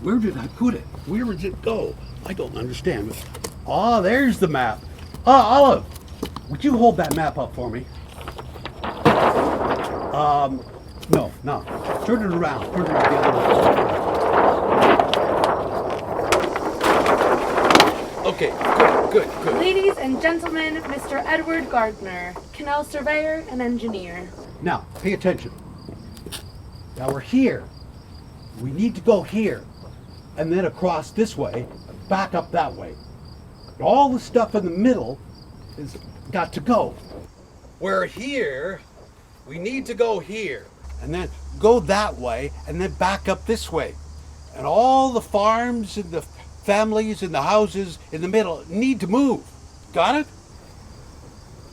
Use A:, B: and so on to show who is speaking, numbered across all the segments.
A: Where did I put it? Where did it go? I don't understand. Ah, there's the map. Olive, would you hold that map up for me? No. Turn it around. Turn it around the other way. Okay, good.
B: Ladies and gentlemen, Mr. Edward Gardiner, Canal Surveyor and Engineer.
A: Now, pay attention. Now we're here. We need to go here, and then across this way, back up that way. All the stuff in the middle has got to go. We're here. We need to go here, and then go that way, and then back up this way. And all the farms and the families and the houses in the middle need to move. Got it?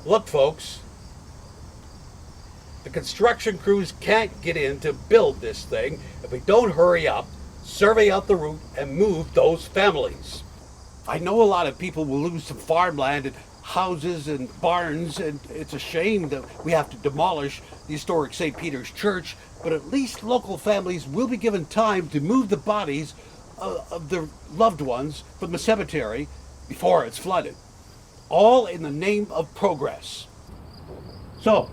A: Look, folks. The construction crews can't get in to build this thing if we don't hurry up, survey out the route, and move those families. I know a lot of people will lose some farmland and houses and barns, and it's a shame that we have to demolish the historic St. Peter's Church, but at least local families will be given time to move the bodies of their loved ones from the cemetery before it's flooded. All in the name of progress. So,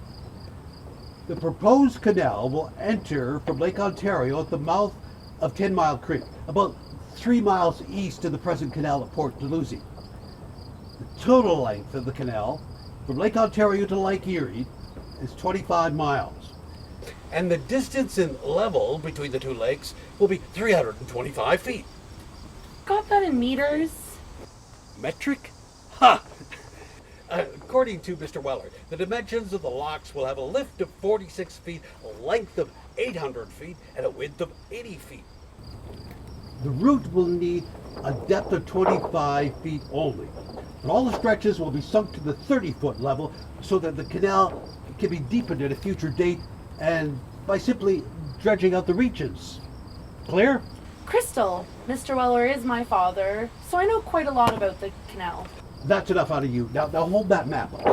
A: the proposed canal will enter from Lake Ontario at the mouth of 10 Mile Creek, about 3 miles east of the present canal at Port Dalhousie. The total length of the canal from Lake Ontario to Lake Erie is 25 miles. And the distance in level between the two lakes will be 325 feet.
B: Got that in meters?
A: Metric? Ha! According to Mr. Weller, the dimensions of the locks will have a lift of 46 feet, a length of 800 feet, and a width of 80 feet. The route will need a depth of 25 feet only, but all the stretches will be sunk to the 30-foot level so that the canal can be deepened at a future date and by simply dredging out the reaches. Clear?
B: Crystal, Mr. Weller is my father, so I know quite a lot about the canal.
A: That's enough out of you. Now hold that map up.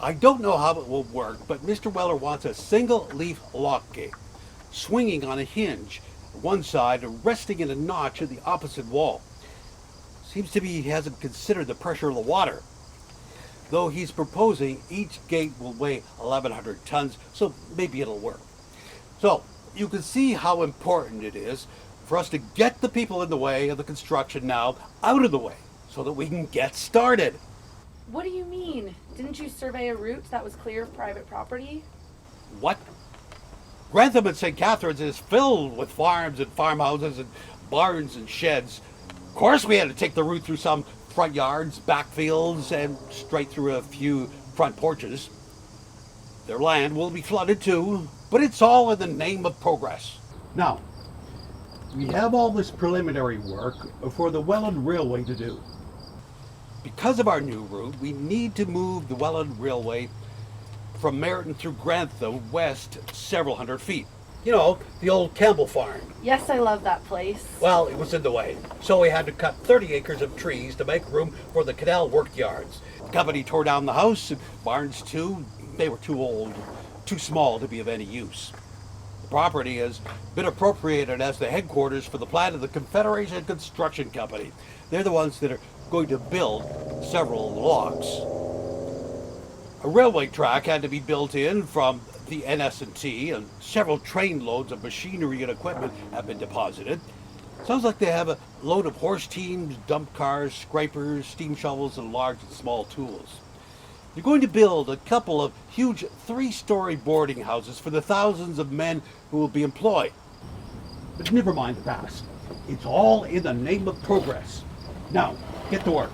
A: I don't know how it will work, but Mr. Weller wants a single-leaf lock gate, swinging on a hinge at one side and resting in a notch at the opposite wall. Seems to me he hasn't considered the pressure of the water. Though he's proposing each gate will weigh 1,100 tons, so maybe it'll work. So, you can see how important it is for us to get the people in the way of the construction now out of the way, so that we can get started.
B: What do you mean? Didn't you survey a route that was clear of private property?
A: What? Grantham and St. Catharines is filled with farms and farmhouses and barns and sheds. Of course we had to take the route through some front yards, backfields, and straight through a few front porches. Their land will be flooded too, but it's all in the name of progress. Now, we have all this preliminary work for the Welland Railway to do. Because of our new route, we need to move the Welland Railway from Meryton through Grantham west several hundred feet. You know, the old Campbell farm.
B: Yes, I love that place.
A: Well, it was in the way, so we had to cut 30 acres of trees to make room for the canal work yards. The company tore down the house, and barns too. They were too old, too small to be of any use. The property has been appropriated as the headquarters for the plant of the Confederation Construction Company. They're the ones that are going to build several of the locks. A railway track had to be built in from the NS&T, and several train loads of machinery and equipment have been deposited. Sounds like they have a load of horse teams, dump cars, scrapers, steam shovels, and large and small tools. They're going to build a couple of huge 3-story boarding houses for the thousands of men who will be employed. But never mind the past. It's all in the name of progress. Now, get to work.